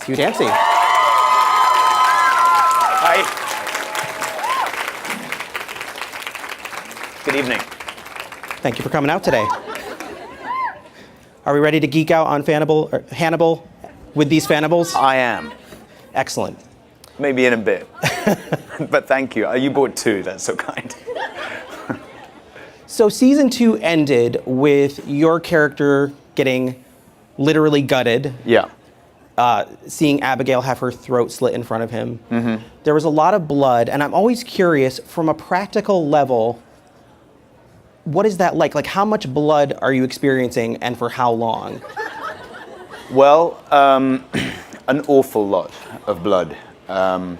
Hugh Dancy. Hi. Good evening. Thank you for coming out today. Are we ready to geek out on Hannibal with these Fannibals? I am. Excellent. Maybe in a bit. But thank you. You bought 2. That's so kind. So season 2 ended with your character getting literally gutted. Yeah. Seeing Abigail have her throat slit in front of him. Mm-hmm. There was a lot of blood, and I'm always curious, from a practical level, what is that like? Like, how much blood are you experiencing, and for how long? Well, an awful lot of blood. I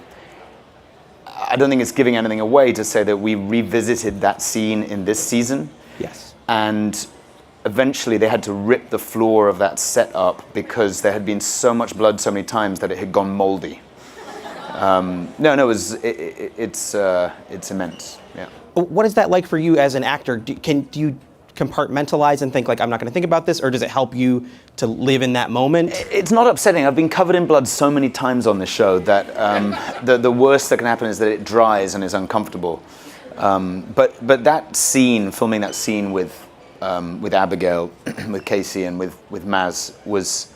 don't think it's giving anything away to say that we revisited that scene in this season. Yes. And eventually they had to rip the floor of that set up because there had been so much blood so many times that it had gone moldy. It's immense. Yeah. What is that like for you as an actor? Do you compartmentalize and think, like, I'm not going to think about this, or does it help you to live in that moment? It's not upsetting. I've been covered in blood so many times on this show that the worst that can happen is that it dries and is uncomfortable. But that scene, filming that scene with Abigail, with Casey, and with Maz was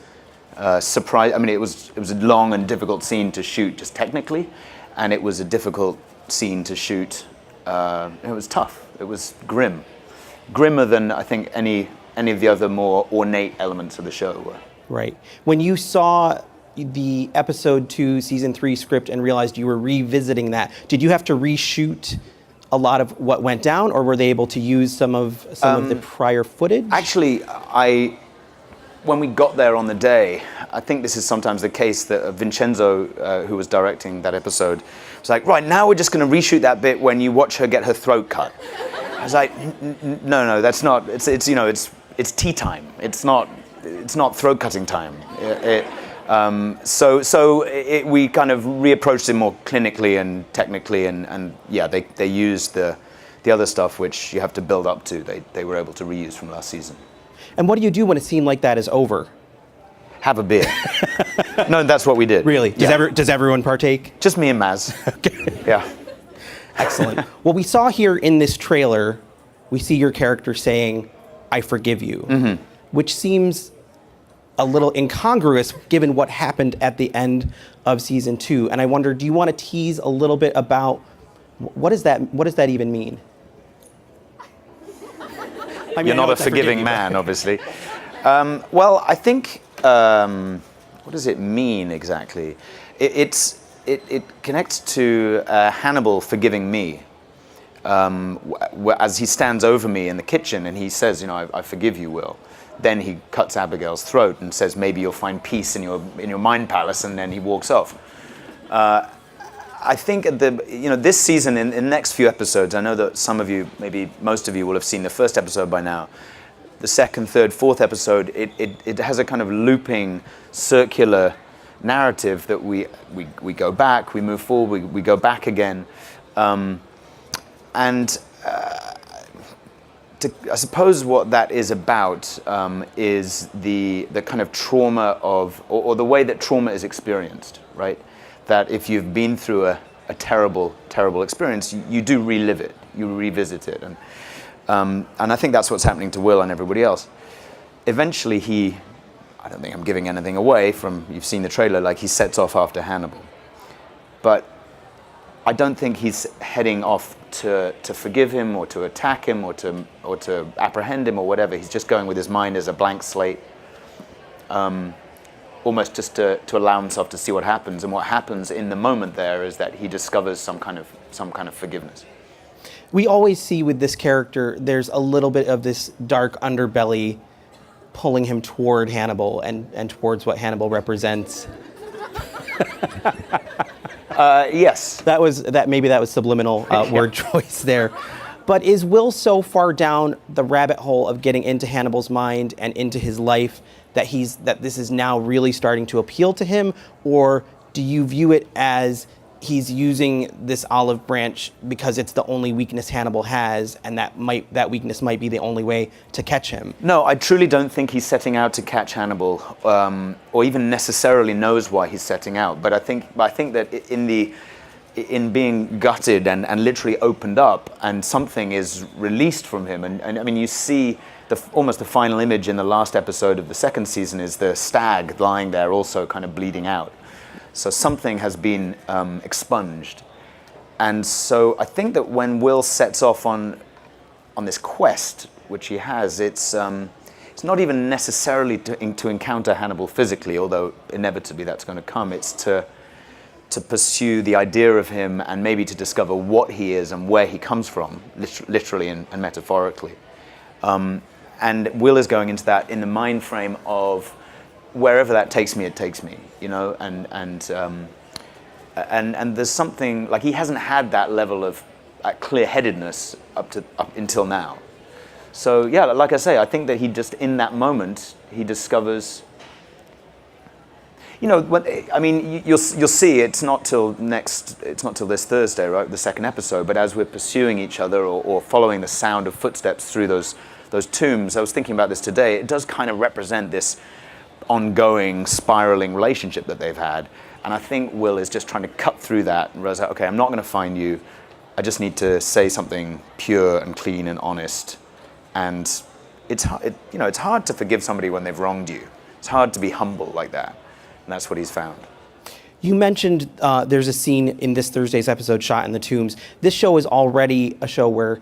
surprise. I mean, it was a long and difficult scene to shoot, just technically, and it was a difficult scene to shoot. It was tough. It was grimmer than I think any of the other more ornate elements of the show were. Right. When you saw the episode 2, season 3 script and realized you were revisiting that, did you have to reshoot a lot of what went down, or were they able to use some of the prior footage? Actually, when we got there on the day, I think this is sometimes the case that Vincenzo, who was directing that episode, was like, right, now we're just going to reshoot that bit when you watch her get her throat cut. I was like, no, that's not. It's tea time. It's not throat cutting time. We kind of reapproached it more clinically and technically, and yeah, they used the other stuff which you have to build up to. They were able to reuse from last season. And what do you do when a scene like that is over? Have a beer. No, that's what we did. Really? Does everyone partake? Just me and Maz. Okay. Yeah. Excellent. Well, we saw here in this trailer, we see your character saying, "I forgive you," which seems a little incongruous given what happened at the end of season 2. And I wonder, do you want to tease a little bit about what does that even mean? I mean, you're not a forgiving man, obviously. Well, I think, what does it mean exactly? It connects to Hannibal forgiving me. As he stands over me in the kitchen and he says, I forgive you, Will. Then he cuts Abigail's throat and says, maybe you'll find peace in your mind palace, and then he walks off. I think this season, in the next few episodes, I know that some of you, maybe most of you, will have seen the first episode by now. The second, third, fourth episode, it has a kind of looping, circular narrative that we go back, we move forward, we go back again, I suppose what that is about is the kind of trauma of, or the way that trauma is experienced, right? That if you've been through a terrible, terrible experience, you do relive it, you revisit it. And I think that's what's happening to Will and everybody else. Eventually I don't think I'm giving anything away from, you've seen the trailer, like he sets off after Hannibal. But I don't think he's heading off to forgive him or to attack him or to apprehend him or whatever. He's just going with his mind as a blank slate. Almost just to allow himself to see what happens, and what happens in the moment there is that he discovers some kind of forgiveness. We always see with this character, there's a little bit of this dark underbelly pulling him toward Hannibal and towards what Hannibal represents. Yes. Maybe that was subliminal word choice there. But is Will so far down the rabbit hole of getting into Hannibal's mind and into his life that this is now really starting to appeal to him? Or do you view it as he's using this olive branch because it's the only weakness Hannibal has, and that weakness might be the only way to catch him. No, I truly don't think he's setting out to catch Hannibal, or even necessarily knows why he's setting out. But I think that in being gutted and literally opened up, and something is released from him, and I mean, you see almost the final image in the last episode of the second season is the stag lying there, also kind of bleeding out. So something has been expunged. And so I think that when Will sets off on this quest, which he has, it's not even necessarily to encounter Hannibal physically, although inevitably that's going to come. It's to pursue the idea of him, and maybe to discover what he is and where he comes from, literally and metaphorically. And Will is going into that in the mind frame of wherever that takes me, it takes me, you know, and there's something like he hasn't had that level of clear-headedness up until now. So yeah, like I say, I think that he just in that moment he discovers. You know, you'll see. It's not till this Thursday, right? The second episode. But as we're pursuing each other or following the sound of footsteps through those tombs, I was thinking about this today. It does kind of represent this ongoing, spiraling relationship that they've had. And I think Will is just trying to cut through that and realize, okay, I'm not going to find you. I just need to say something pure and clean and honest. And it's hard to forgive somebody when they've wronged you. It's hard to be humble like that. And that's what he's found. You mentioned there's a scene in this Thursday's episode shot in the tombs. This show is already a show where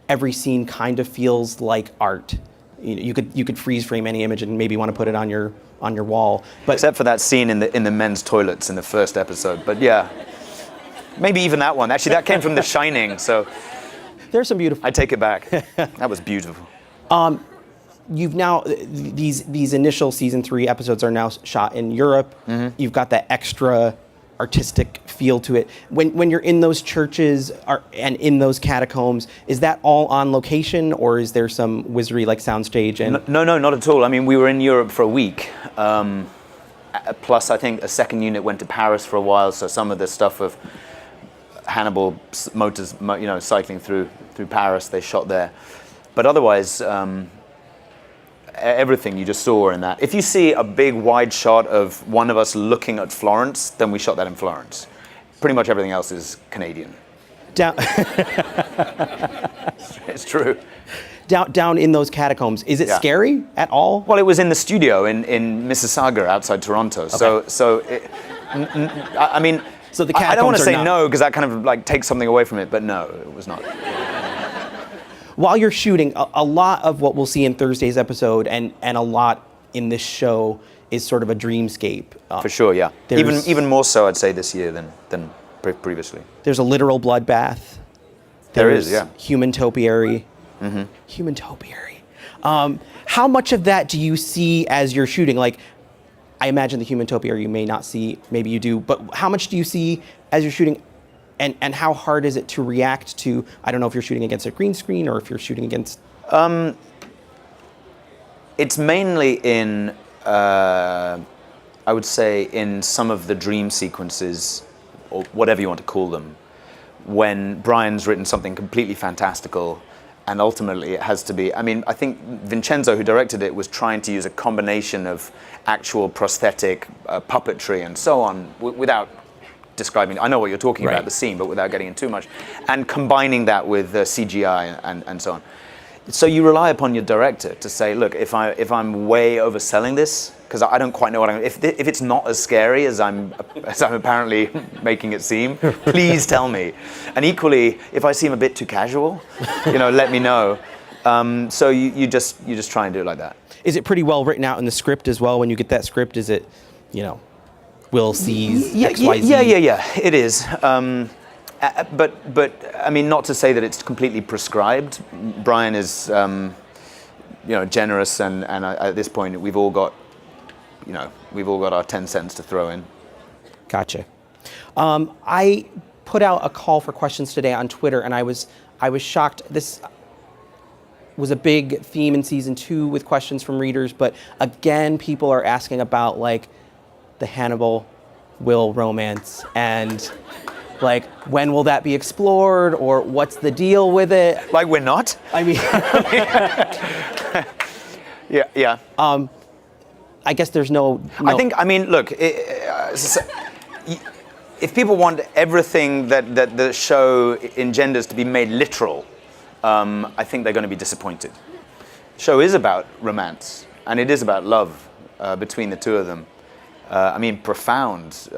every scene kind of feels like art. You could freeze frame any image and maybe want to put it on your wall. But except for that scene in the men's toilets in the first episode. But yeah, maybe even that one. Actually, that came from The Shining. So there's some beautiful. I take it back. That was beautiful. You've now these initial season 3 episodes are now shot in Europe. Mm-hmm. You've got that extra artistic feel to it. When you're in those churches and in those catacombs, is that all on location, or is there some wizardry like soundstage? And no, not at all. I mean, we were in Europe for a week. Plus, I think a second unit went to Paris for a while, so some of the stuff of Hannibal motors, cycling through Paris, they shot there. But otherwise, everything you just saw in that. If you see a big wide shot of one of us looking at Florence, then we shot that in Florence. Pretty much everything else is Canadian. It's true. Down in those catacombs, is it scary at all? Well, it was in the studio in Mississauga outside Toronto. Okay. So I mean, so the I don't want to say no because that kind of like takes something away from it, but no, it was not. While you're shooting, a lot of what we'll see in Thursday's episode and a lot in this show is sort of a dreamscape. For sure, yeah. Even more so, I'd say, this year than previously. There's a literal bloodbath. There is, yeah. Human topiary. Mm-hmm. Human topiary. How much of that do you see as you're shooting? Like, I imagine the human topiary you may not see, maybe you do, but how much do you see as you're shooting? And how hard is it to react to, I don't know if you're shooting against a green screen or if you're shooting against... It's mainly in, I would say, in some of the dream sequences, or whatever you want to call them, when Brian's written something completely fantastical, and ultimately it has to be... I mean, I think Vincenzo, who directed it, was trying to use a combination of actual prosthetic, puppetry, and so on, without... describing, I know what you're talking about, the scene, but without getting in too much, and combining that with CGI and so on. So you rely upon your director to say, look, if I'm way overselling this, because I don't quite know what if it's not as scary as I'm apparently making it seem, please tell me. And equally, if I seem a bit too casual, let me know. So you just try and do it like that. Is it pretty well written out in the script as well? When you get that script, is it, Will sees XYZ? Yeah, it is. But I mean, not to say that it's completely prescribed. Brian is, generous, and at this point, we've all got our 10 cents to throw in. Gotcha. I put out a call for questions today on Twitter, and I was shocked. This was a big theme in season 2 with questions from readers, but again, people are asking about like the Hannibal Will romance, and like, when will that be explored, or what's the deal with it? Like we're not? I mean, Yeah. I guess there's no. I mean, look, if people want everything that the show engenders to be made literal, I think they're going to be disappointed. The show is about romance, and it is about love between the two of them. I mean, profound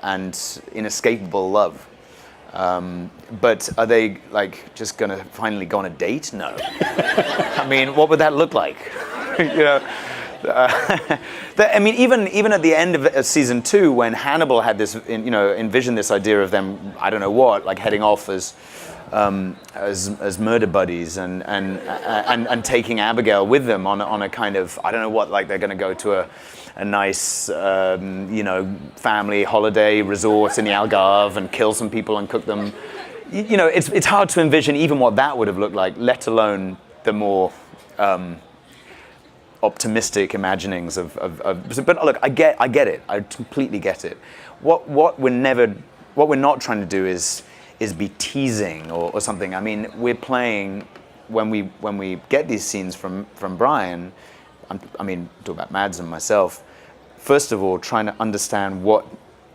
and inescapable love. But are they like just going to finally go on a date? No. I mean, what would that look like? You know. I mean, even at the end of season 2, when Hannibal had this, envisioned this idea of them, I don't know what, like heading off as murder buddies and taking Abigail with them on a kind of, I don't know what, like they're going to go to a nice, family holiday resort in the Algarve and kill some people and cook them. It's hard to envision even what that would have looked like, let alone the more optimistic imaginings of. But look, I get it. I completely get it. What we're not trying to do is be teasing or something. I mean, we're playing when we get these scenes from Brian. Talk about Mads and myself. First of all, trying to understand what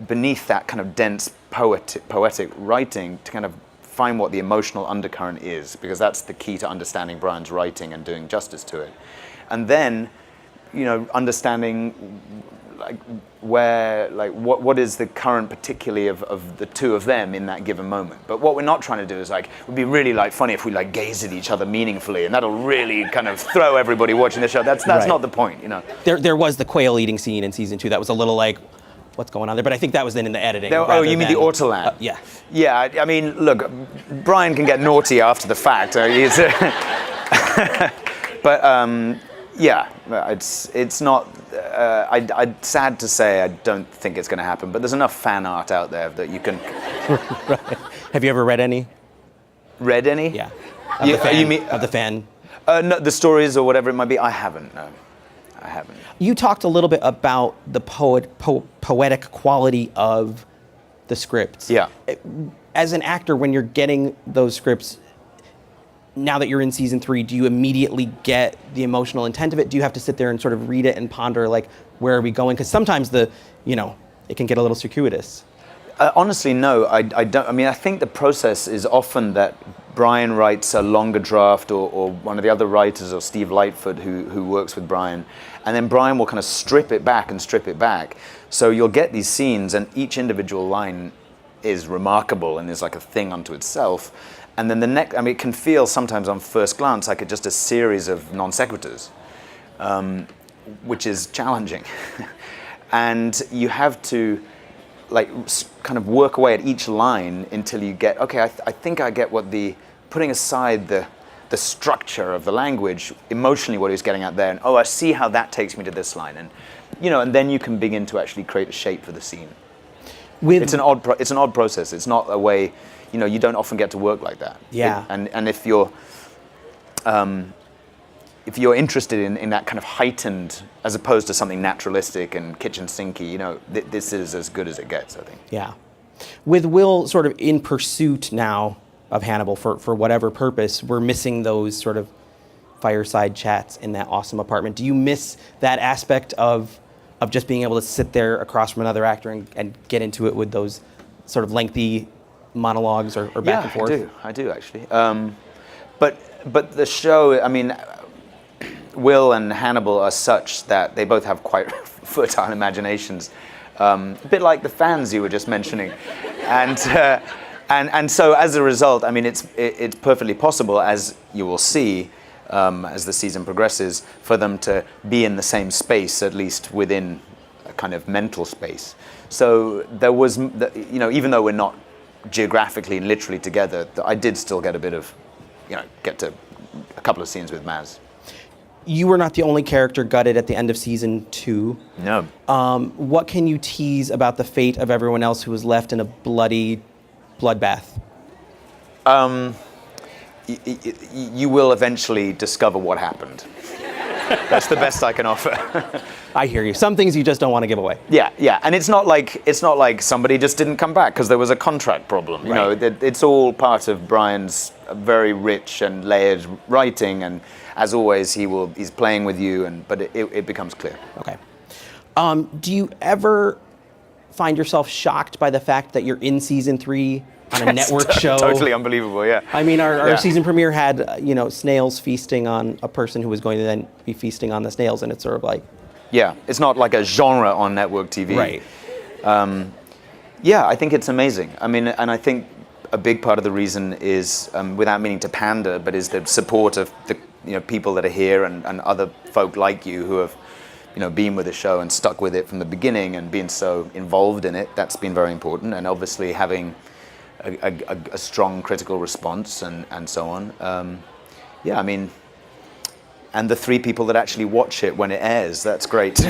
beneath that kind of dense poetic writing, to kind of find what the emotional undercurrent is, because that's the key to understanding Brian's writing and doing justice to it. And then, understanding what is the current particularly of the two of them in that given moment. But what we're not trying to do is it would be really funny if we gaze at each other meaningfully, and that'll really kind of throw everybody watching the show. That's right. Not the point, There was the quail eating scene in season 2 that was a little what's going on there? But I think that was then in the editing. You mean the ortolan? Yeah. Yeah, I mean, look, Brian can get naughty after the fact. Yeah, it's not. I'm sad to say I don't think it's going to happen, but there's enough fan art out there that you can. Right. Have you ever read any? Read any? Yeah. Of the fan? No, the stories or whatever it might be. I haven't. No, I haven't. You talked a little bit about the poetic quality of the scripts. Yeah. As an actor, when you're getting those scripts, now that you're in season 3, do you immediately get the emotional intent of it? Do you have to sit there and sort of read it and ponder, where are we going? Because sometimes it can get a little circuitous. Honestly, no, I don't. I mean, I think the process is often that Brian writes a longer draft, or one of the other writers, or Steve Lightfoot, who works with Brian, and then Brian will kind of strip it back. So you'll get these scenes, and each individual line is remarkable and is like a thing unto itself. And then it can feel sometimes on first glance like just a series of non sequiturs, which is challenging. And you have to kind of work away at each line until you get, okay, I think I get putting aside the structure of the language, emotionally what he was getting at there, and I see how that takes me to this line. And, and then you can begin to actually create a shape for the scene. It's an odd process. It's not a way, you don't often get to work like that. Yeah. And if you're interested in that kind of heightened, as opposed to something naturalistic and kitchen sinky, this is as good as it gets, I think. Yeah. With Will sort of in pursuit now of Hannibal for whatever purpose, we're missing those sort of fireside chats in that awesome apartment. Do you miss that aspect of just being able to sit there across from another actor and get into it with those sort of lengthy monologues or back and forth? Yeah, I do actually. But the show, I mean, Will and Hannibal are such that they both have quite fertile imaginations, a bit like the fans you were just mentioning, and so as a result, I mean, it's perfectly possible, as you will see, as the season progresses, for them to be in the same space, at least within a kind of mental space. So there was, even though we're not geographically and literally together, I did still get a bit of, get to a couple of scenes with Maz. You were not the only character gutted at the end of season 2. No. What can you tease about the fate of everyone else who was left in a bloody bloodbath? You will eventually discover what happened. That's the best I can offer. I hear you. Some things you just don't want to give away. Yeah, and it's not like somebody just didn't come back because there was a contract problem. You know, it's all part of Brian's very rich and layered writing, and as always, he's playing with you, but it becomes clear. Okay. Do you ever find yourself shocked by the fact that you're in season 3 on a network show? Totally unbelievable, yeah. I mean, our season premiere had snails feasting on a person who was going to then be feasting on the snails, and it's sort of like, yeah, it's not like a genre on network TV. Right. Yeah, I think it's amazing. I mean, and I think a big part of the reason is, without meaning to pander, but is the support of the people that are here and other folk like you who have been with the show and stuck with it from the beginning and been so involved in it. That's been very important, and obviously having a strong critical response and so on. Yeah, I mean, and the 3 people that actually watch it when it airs, that's great.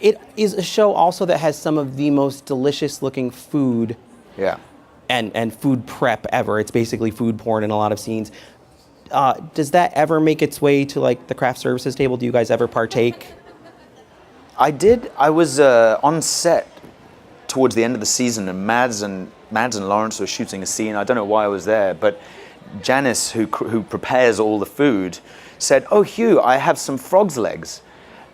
It is a show also that has some of the most delicious looking food. Yeah. And food prep ever. It's basically food porn in a lot of scenes. Does that ever make its way to like the craft services table? Do you guys ever partake? I did. I was on set towards the end of the season, and Mads and Lawrence were shooting a scene. I don't know why I was there, but Janice, who prepares all the food, said, "Oh, Hugh, I have some frog's legs,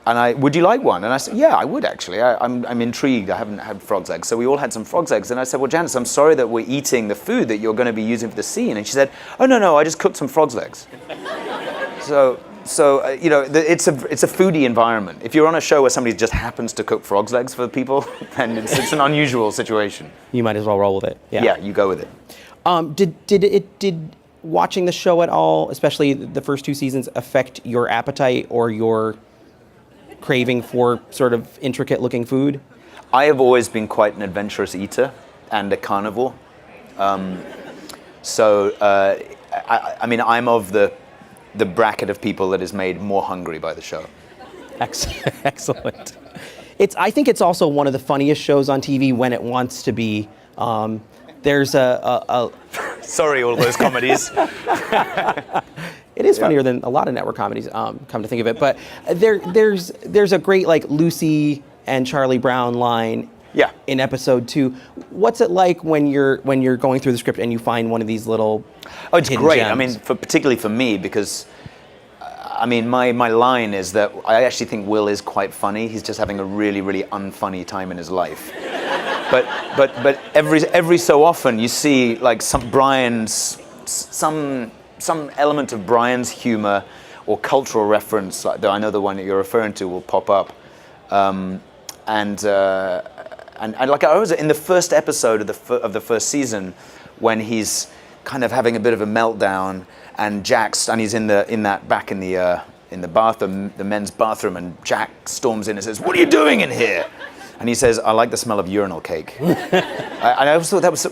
and would you like one?" And I said, "Yeah, I would actually. I'm intrigued. I haven't had frog's legs." So we all had some frog's legs, and I said, "Well, Janice, I'm sorry that we're eating the food that you're going to be using for the scene." And she said, "Oh no, I just cooked some frog's legs." So it's a foodie environment. If you're on a show where somebody just happens to cook frog's legs for people, then it's an unusual situation. You might as well roll with it. Yeah, you go with it. Did watching the show at all, especially the first 2 seasons, affect your appetite or your craving for sort of intricate looking food? I have always been quite an adventurous eater and a carnivore. I mean, I'm of the bracket of people that is made more hungry by the show. Excellent. I think it's also one of the funniest shows on TV when it wants to be. There's a Sorry, all those comedies. It is funnier than a lot of network comedies, come to think of it. But there's a great like Lucy and Charlie Brown line. Yeah. In episode 2, what's it like when you're going through the script and you find one of these little? Oh, it's great. Gems? I mean, particularly for me, because I mean, my line is that I actually think Will is quite funny. He's just having a really, really unfunny time in his life. But every so often you see like some element of Brian's humor or cultural reference. Like I know the one that you're referring to will pop up, and like I was in the first episode of the first season when he's kind of having a bit of a meltdown, and he's in the bathroom, the men's bathroom, and Jack storms in and says, "What are you doing in here?" And he says, "I like the smell of urinal cake." I always thought that was,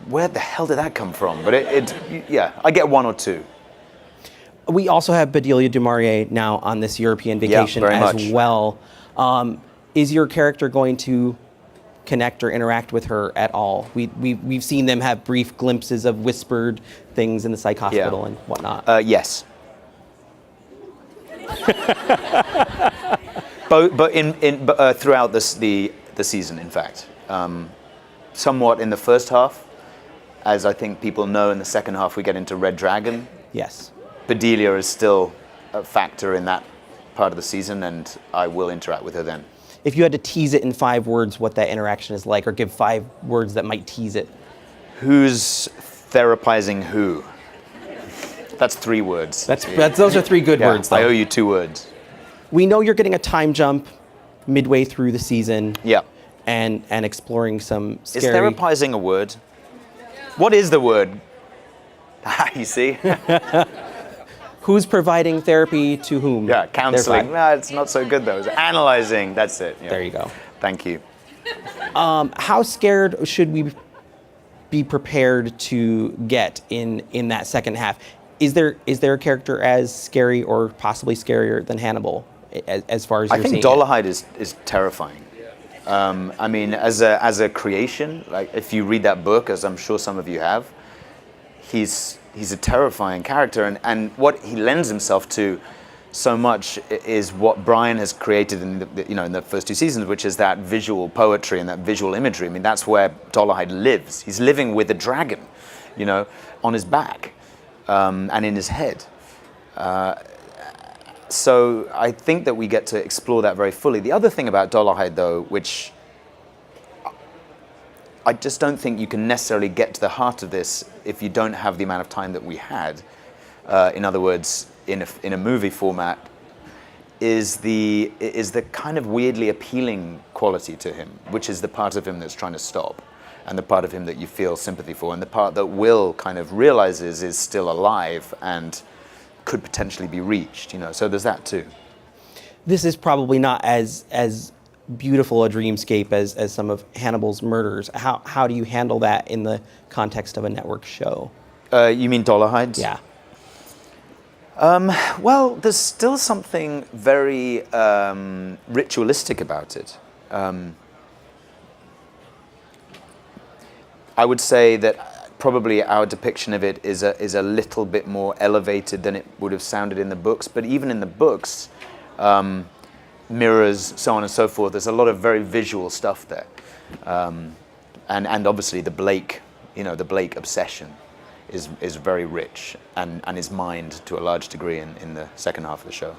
where the hell did that come from? But yeah, I get 1 or 2. We also have Bedelia du Maurier now on this European vacation very as much. well. Is your character going to connect or interact with her at all? We've seen them have brief glimpses of whispered things in the psych hospital and whatnot. Yes. but throughout the season, in fact, somewhat in the first half, as I think people know. In the second half, we get into Red Dragon. Yes. Bedelia is still a factor in that part of the season, and I will interact with her then. If you had to tease it in 5 words what that interaction is like, or give 5 words that might tease it. Who's therapizing who? That's 3 words. Those are 3 good words, though. I owe you 2 words. We know you're getting a time jump midway through the season. Yeah. And exploring some scary... Is therapizing a word? What is the word? You see? Who's providing therapy to whom? Yeah, counseling. No, it's not so good, though. It's analyzing. That's it. Yeah. There you go. Thank you. How scared should we be prepared to get in that second half? Is there a character as scary or possibly scarier than Hannibal as far as you're seeing I think Dolarhyde is terrifying. I mean, as a creation, like if you read that book, as I'm sure some of you have, he's he's a terrifying character, and what he lends himself to so much is what Brian has created in in the first 2 seasons, which is that visual poetry and that visual imagery. I mean, that's where Dolarhyde lives. He's living with a dragon, on his back and in his head. So I think that we get to explore that very fully. The other thing about Dolarhyde, though, which I just don't think you can necessarily get to the heart of this if you don't have the amount of time that we had. In other words, in a movie format, is the kind of weirdly appealing quality to him, which is the part of him that's trying to stop, and the part of him that you feel sympathy for, and the part that Will kind of realizes is still alive and could potentially be reached. So there's that too. This is probably not as beautiful a dreamscape as some of Hannibal's murders. How do you handle that in the context of a network show? You mean Dolarhyde? Yeah. Well, there's still something very ritualistic about it. I would say that probably our depiction of it is a little bit more elevated than it would have sounded in the books. But even in the books, mirrors, so on and so forth, there's a lot of very visual stuff there. And obviously the Blake obsession is very rich and is mined to a large degree in the second half of the show.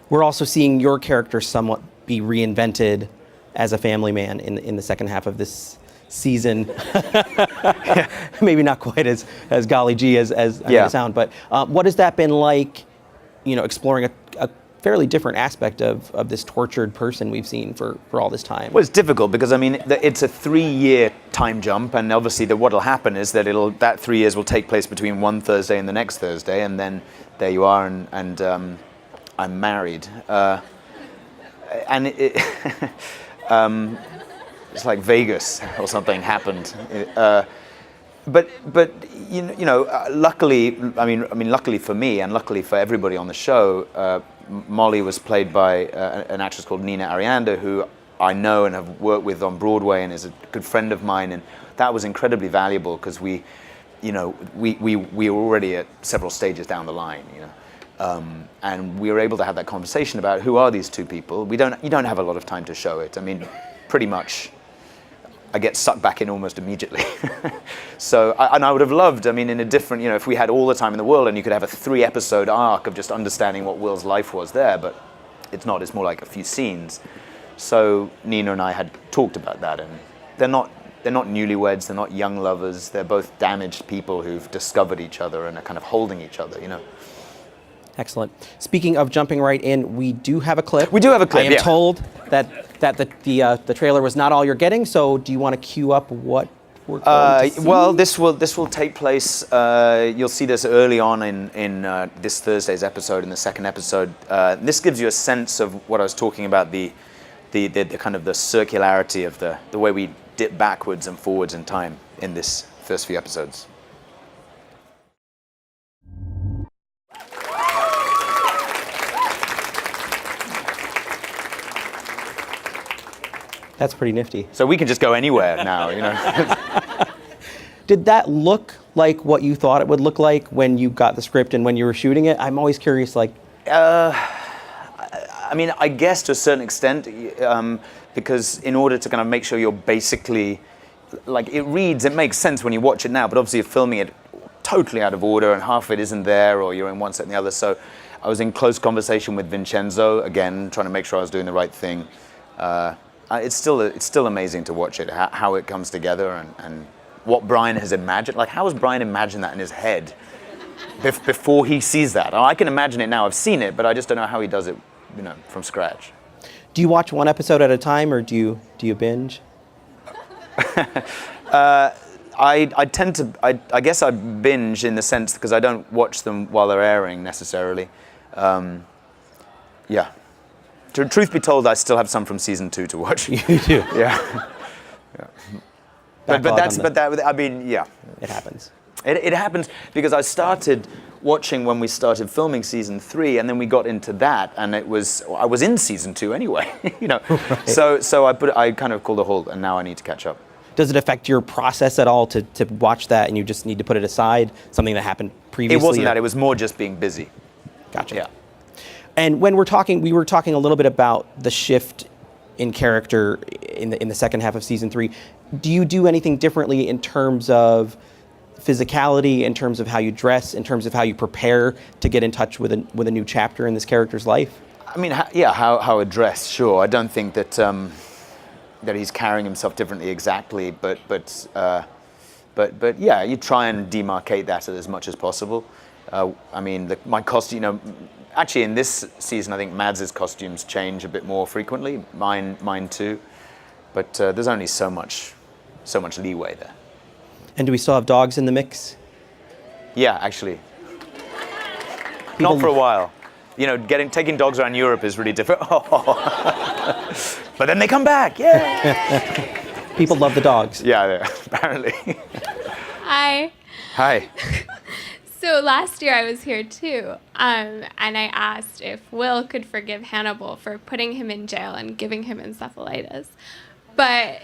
We're also seeing your character somewhat be reinvented as a family man in the second half of this season. Maybe not quite as golly gee as I made it sound, but what has that been like, exploring a fairly different aspect of this tortured person we've seen for all this time? Well, it's difficult because, I mean, it's a 3-year time jump, and obviously what'll happen is that that 3 years will take place between one Thursday and the next Thursday, and then there you are, and I'm married. And it's like Vegas or something happened. But luckily, I mean, luckily for me and luckily for everybody on the show, Molly was played by an actress called Nina Arianda, who I know and have worked with on Broadway and is a good friend of mine, and that was incredibly valuable because we were already at several stages down the line, and we were able to have that conversation about who are these two people. You don't have a lot of time to show it. I mean, pretty much I get sucked back in almost immediately. So, I would have loved, I mean, in a different, if we had all the time in the world and you could have a 3-episode arc of just understanding what Will's life was there, but it's not, it's more like a few scenes. So Nina and I had talked about that, and they're not newlyweds, they're not young lovers, they're both damaged people who've discovered each other and are kind of holding each other, Excellent. Speaking of jumping right in, we do have a clip. We do have a clip, I am told that the trailer was not all you're getting, so do you want to cue up what we're going to see? Well, this will take place, you'll see this early on in this Thursday's episode, in the second episode. This gives you a sense of what I was talking about, the kind of the circularity of the way we dip backwards and forwards in time in this first few episodes. That's pretty nifty. So we can just go anywhere now, Did that look like what you thought it would look like when you got the script and when you were shooting it? I'm always curious, like... I mean, I guess to a certain extent, because in order to kind of make sure you're basically... Like, it makes sense when you watch it now, but obviously you're filming it totally out of order and half of it isn't there, or you're in one set and the other. So I was in close conversation with Vincenzo, again, trying to make sure I was doing the right thing. It's still amazing to watch it, how it comes together and what Brian has imagined. Like, how has Brian imagined that in his head before he sees that? I can imagine it now. I've seen it, but I just don't know how he does it, from scratch. Do you watch one episode at a time, or do you binge? I tend to. I guess I binge in the sense because I don't watch them while they're airing necessarily. Yeah. Truth be told, I still have some from season 2 to watch. You do? Yeah. I mean, yeah. It happens. It happens because I started watching when we started filming season 3, and then we got into that, and I was in season 2 anyway, Right. So I kind of called a halt, and now I need to catch up. Does it affect your process at all to watch that and you just need to put it aside, something that happened previously? It wasn't that. It was more just being busy. Gotcha. Yeah. And when we were talking a little bit about the shift in character in the second half of season 3. Do you do anything differently in terms of physicality, in terms of how you dress, in terms of how you prepare to get in touch with a new chapter in this character's life? I mean, how a dress, sure. I don't think that that he's carrying himself differently exactly, but yeah, you try and demarcate that as much as possible. I mean, my costume, actually in this season, I think Mads' costumes change a bit more frequently. Mine too, but there's only so much leeway there. And do we still have dogs in the mix? Yeah, actually. Not for a while. Taking dogs around Europe is really difficult. But then they come back, yeah. People love the dogs. Yeah, apparently. Hi. Hi. So last year I was here too, and I asked if Will could forgive Hannibal for putting him in jail and giving him encephalitis. But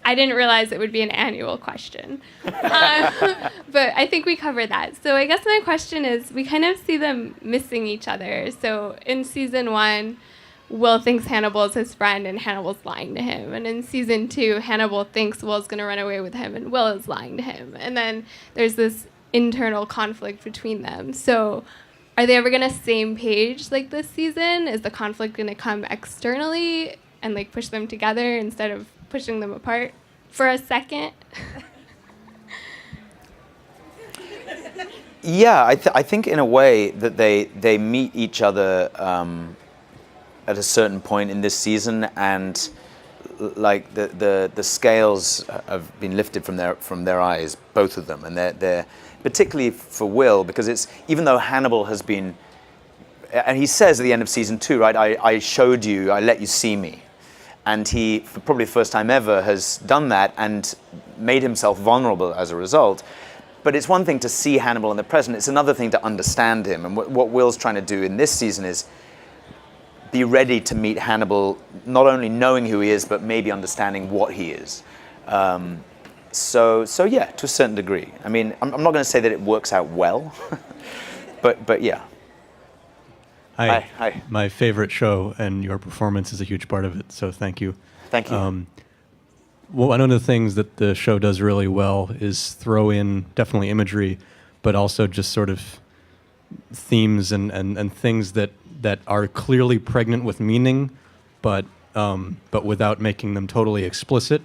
I didn't realize it would be an annual question. But I think we covered that. So I guess my question is, we kind of see them missing each other. So in season 1, Will thinks Hannibal is his friend and Hannibal's lying to him. And in season 2, Hannibal thinks Will's going to run away with him and Will is lying to him. And then there's this internal conflict between them. So are they ever going to same page like this season? Is the conflict going to come externally and like push them together instead of pushing them apart for a second? Yeah, I think in a way that they meet each other at a certain point in this season, and like the scales have been lifted from their eyes, both of them, and they're particularly for Will, because it's, even though Hannibal has been, and he says at the end of season 2, right, I showed you, I let you see me. And he, for probably the first time ever, has done that and made himself vulnerable as a result. But it's one thing to see Hannibal in the present, it's another thing to understand him. And what Will's trying to do in this season is be ready to meet Hannibal, not only knowing who he is, but maybe understanding what he is. So yeah, to a certain degree. I mean, I'm not going to say that it works out well, but yeah. Hi. My favorite show, and your performance is a huge part of it, so thank you. Thank you. Well, one of the things that the show does really well is throw in definitely imagery, but also just sort of themes and things that are clearly pregnant with meaning, but without making them totally explicit.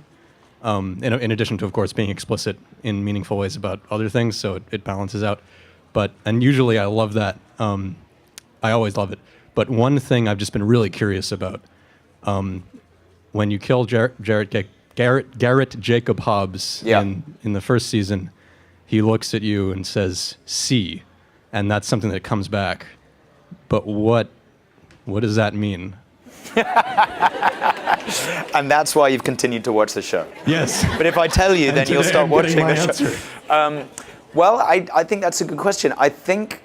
In addition to, of course, being explicit in meaningful ways about other things, so it balances out. And usually I love that. I always love it. But one thing I've just been really curious about, when you kill Garrett Jacob Hobbs in the first season, he looks at you and says, "See," and that's something that comes back. But what does that mean? And that's why you've continued to watch the show. Yes. But if I tell you, then you'll stop watching the show. Well, I think that's a good question. I think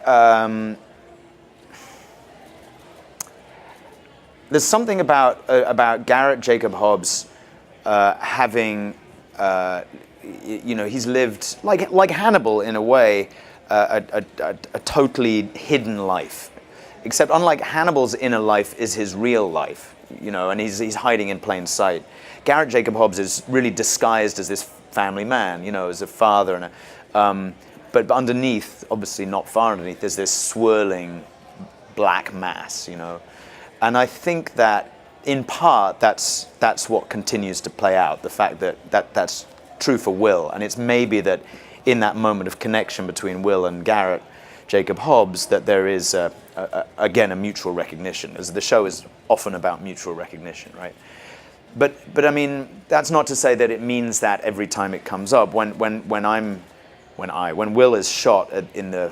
there's something about Garrett Jacob Hobbs having, he's lived like Hannibal in a way, a totally hidden life. Except unlike Hannibal's inner life is his real life, and he's hiding in plain sight. Garrett Jacob Hobbs is really disguised as this family man, as a father, but underneath, obviously not far underneath, there's this swirling black mass, And I think that in part that's what continues to play out, the fact that's true for Will, and it's maybe that in that moment of connection between Will and Garrett Jacob Hobbs that there is again a mutual recognition, as the show is often about mutual recognition, right? But I mean, that's not to say that it means that every time it comes up. When Will is shot in the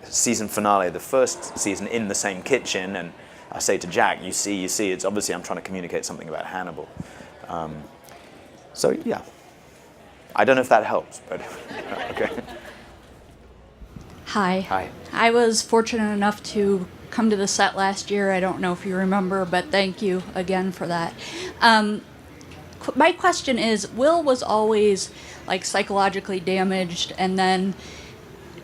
season finale of the first season in the same kitchen, and I say to Jack, you see, it's obviously I'm trying to communicate something about Hannibal. So yeah, I don't know if that helps, but okay. Hi. I was fortunate enough to come to the set last year. I don't know if you remember, but thank you again for that. my question is, Will was always like psychologically damaged, and then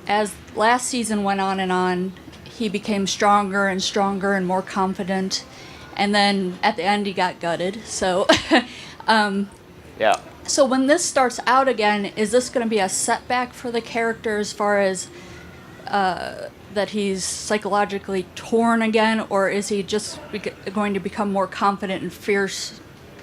as last season went on, he became stronger and stronger and more confident, and then at the end he got gutted. So, Yeah. so when this starts out again, is this going to be a setback for the character as far as that he's psychologically torn again, or is he just going to become more confident and fierce,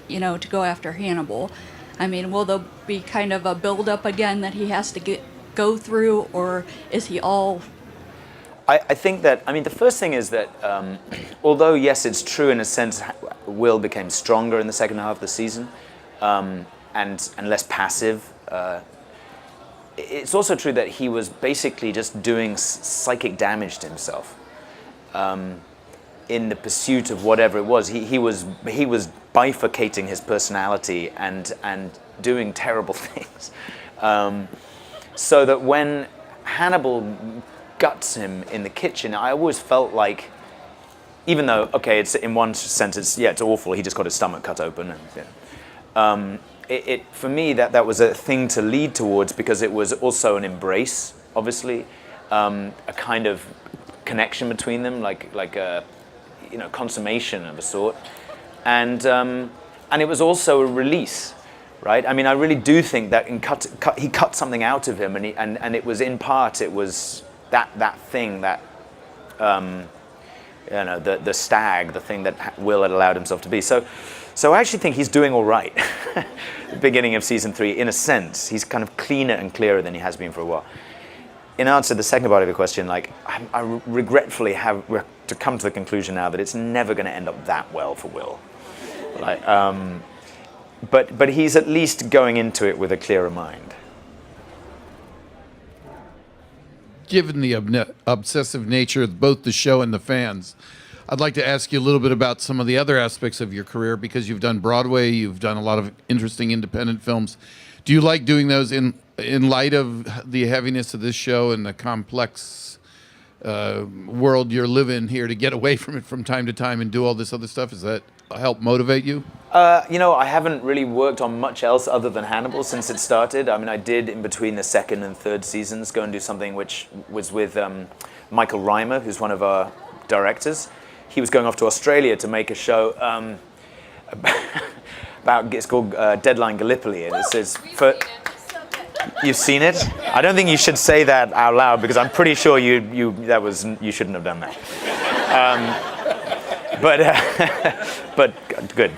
to go after Hannibal? I mean, will there be kind of a build-up again that he has to go through, or is he all... I think that, the first thing is that although, yes, it's true in a sense, Will became stronger in the second half of the season and less passive, it's also true that he was basically just doing psychic damage to himself in the pursuit of whatever it was. He was bifurcating his personality and doing terrible things. So that when Hannibal guts him in the kitchen, I always felt like, even though, okay, it's in one sense, it's awful, he just got his stomach cut open, and for me, that was a thing to lead towards, because it was also an embrace, obviously, a kind of connection between them, like a consummation of a sort, and it was also a release, right? I really do think that he cut something out of him, and it was in part, it was that thing that the stag, the thing that Will had allowed himself to be. So I actually think he's doing all right. The beginning of season 3, in a sense, he's kind of cleaner and clearer than he has been for a while. In answer to the second part of your question, I regretfully have to come to the conclusion now that it's never going to end up that well for Will. But he's at least going into it with a clearer mind. Given the obsessive nature of both the show and the fans, I'd like to ask you a little bit about some of the other aspects of your career, because you've done Broadway, you've done a lot of interesting independent films. Do you like doing those in light of the heaviness of this show and the complex world you're living here, to get away from it from time to time and do all this other stuff? Does that help motivate you? I haven't really worked on much else other than Hannibal since it started. I did, in between the second and third seasons, go and do something which was with Michael Reimer, who's one of our directors. He was going off to Australia to make a show it's called Deadline Gallipoli, and it says... You've seen it? I don't think you should say that out loud, because I'm pretty sure you shouldn't have done that. But good.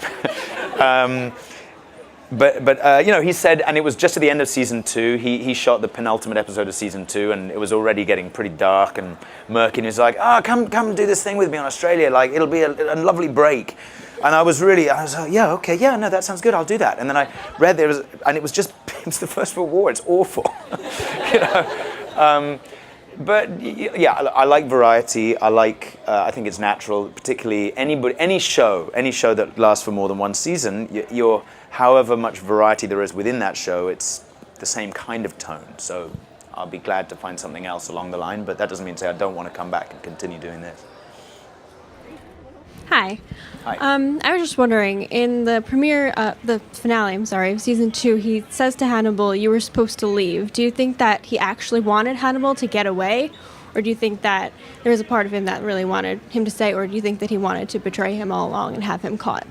He said, and it was just at the end of season 2. He shot the penultimate episode of season 2, and it was already getting pretty dark and murky. And he was like, come do this thing with me on Australia. It'll be a lovely break. And I was like, yeah, okay, yeah, no, that sounds good. I'll do that. And then I read it was the First World War. It's awful, But yeah, I like variety. I think it's natural, particularly any show that lasts for more than one season. You're however much variety there is within that show, it's the same kind of tone. So I'll be glad to find something else along the line, but that doesn't mean to say I don't want to come back and continue doing this. Hi. Hi. I was just wondering, in the finale, of season 2, he says to Hannibal, "You were supposed to leave." Do you think that he actually wanted Hannibal to get away? Or do you think that there was a part of him that really wanted him to stay? Or do you think that he wanted to betray him all along and have him caught?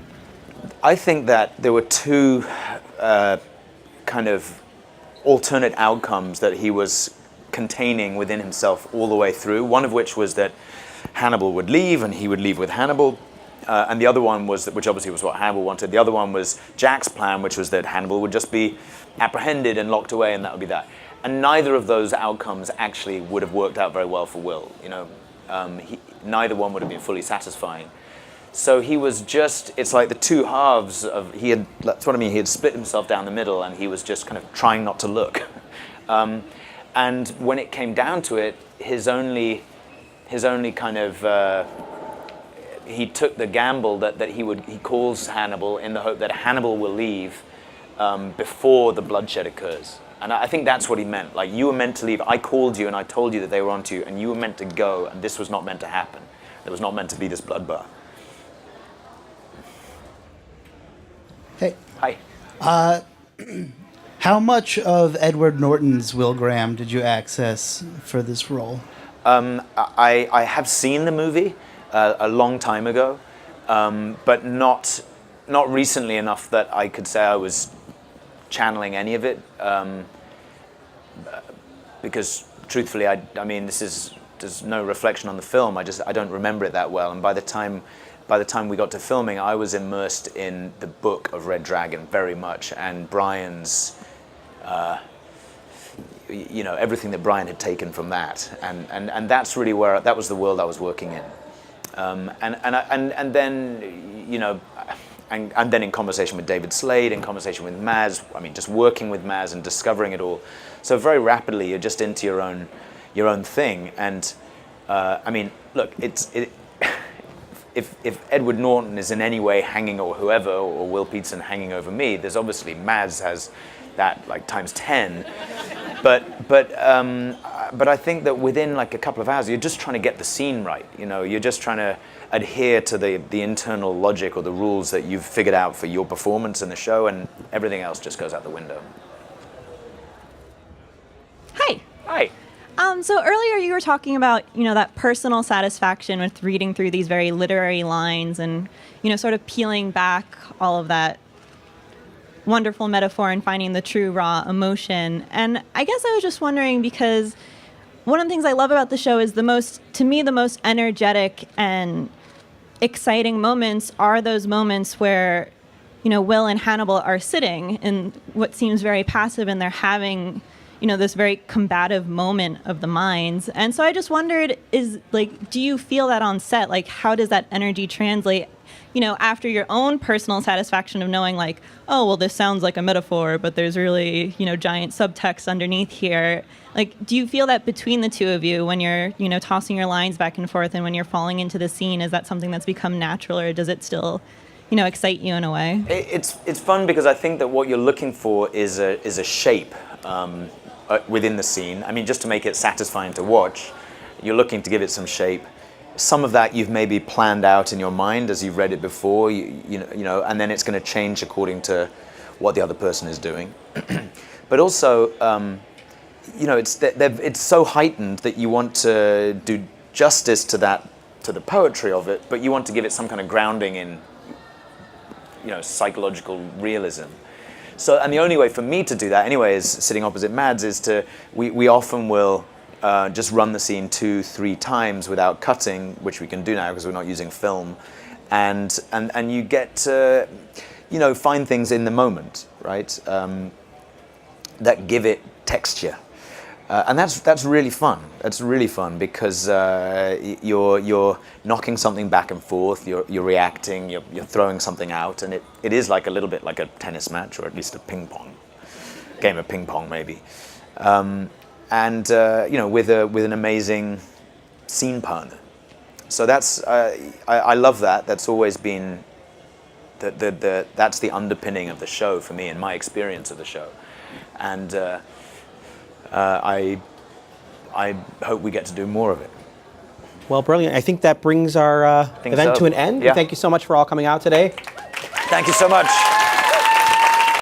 I think that there were two kind of alternate outcomes that he was containing within himself all the way through. One of which was that Hannibal would leave and he would leave with Hannibal. And the other one was, which obviously was what Hannibal wanted, the other one was Jack's plan, which was that Hannibal would just be apprehended and locked away, and that would be that. And neither of those outcomes actually would have worked out very well for Will. Neither one would have been fully satisfying. So he was just, it's like the two halves of, that's what I mean, he had split himself down the middle, and he was just kind of trying not to look. And when it came down to it, his only kind of, he took the gamble that he calls Hannibal in the hope that Hannibal will leave before the bloodshed occurs. And I think that's what he meant. Like, you were meant to leave. I called you and I told you that they were onto you, and you were meant to go, and this was not meant to happen. There was not meant to be this bloodbath. Hey. Hi. How much of Edward Norton's Will Graham did you access for this role? I have seen the movie a long time ago, but not recently enough that I could say I was channeling any of it. Because truthfully, I mean, there's no reflection on the film. I don't remember it that well. And by the time we got to filming, I was immersed in the book of Red Dragon very much, and Brian's. Everything that Brian had taken from that, and that's really that was the world I was working in, and then in conversation with David Slade, in conversation with Maz, I mean, just working with Maz and discovering it all. So very rapidly, you're just into your own thing, and I mean, look, If Edward Norton is in any way hanging, or whoever, or Will Peterson hanging over me, there's obviously Maz has that like times 10, but I think that within like a couple of hours, you're just trying to get the scene right. You're just trying to adhere to the internal logic or the rules that you've figured out for your performance in the show, and everything else just goes out the window. Hi. Hi. So earlier you were talking about, that personal satisfaction with reading through these very literary lines and, sort of peeling back all of that wonderful metaphor and finding the true raw emotion. And I guess I was just wondering, because one of the things I love about the show is the most energetic and exciting moments are those moments where, Will and Hannibal are sitting in what seems very passive, and they're having this very combative moment of the minds. And so I just wondered, do you feel that on set? Like, how does that energy translate, after your own personal satisfaction of knowing like, oh, well, this sounds like a metaphor, but there's really, giant subtext underneath here. Like, do you feel that between the two of you when you're, tossing your lines back and forth and when you're falling into the scene, is that something that's become natural, or does it still, excite you in a way? It's fun because I think that what you're looking for is a shape. Within the scene. I mean, just to make it satisfying to watch, you're looking to give it some shape. Some of that you've maybe planned out in your mind as you've read it before, and then it's going to change according to what the other person is doing. But also, it's so heightened that you want to do justice to the poetry of it, but you want to give it some kind of grounding in, psychological realism. So, and the only way for me to do that anyway, is sitting opposite Mads, is we often will just run the scene 2-3 times without cutting, which we can do now because we're not using film, and you get to, find things in the moment, right, that give it texture. And that's really fun. That's really fun because you're knocking something back and forth. You're reacting. You're throwing something out, and it is like a little bit like a tennis match, or at least a game of ping pong maybe. With an amazing scene partner. So that's I love that. That's always been that's the underpinning of the show for me, and my experience of the show, and. I hope we get to do more of it. Well, brilliant. I think that brings our event to an end. Yeah. Thank you so much for all coming out today. Thank you so much.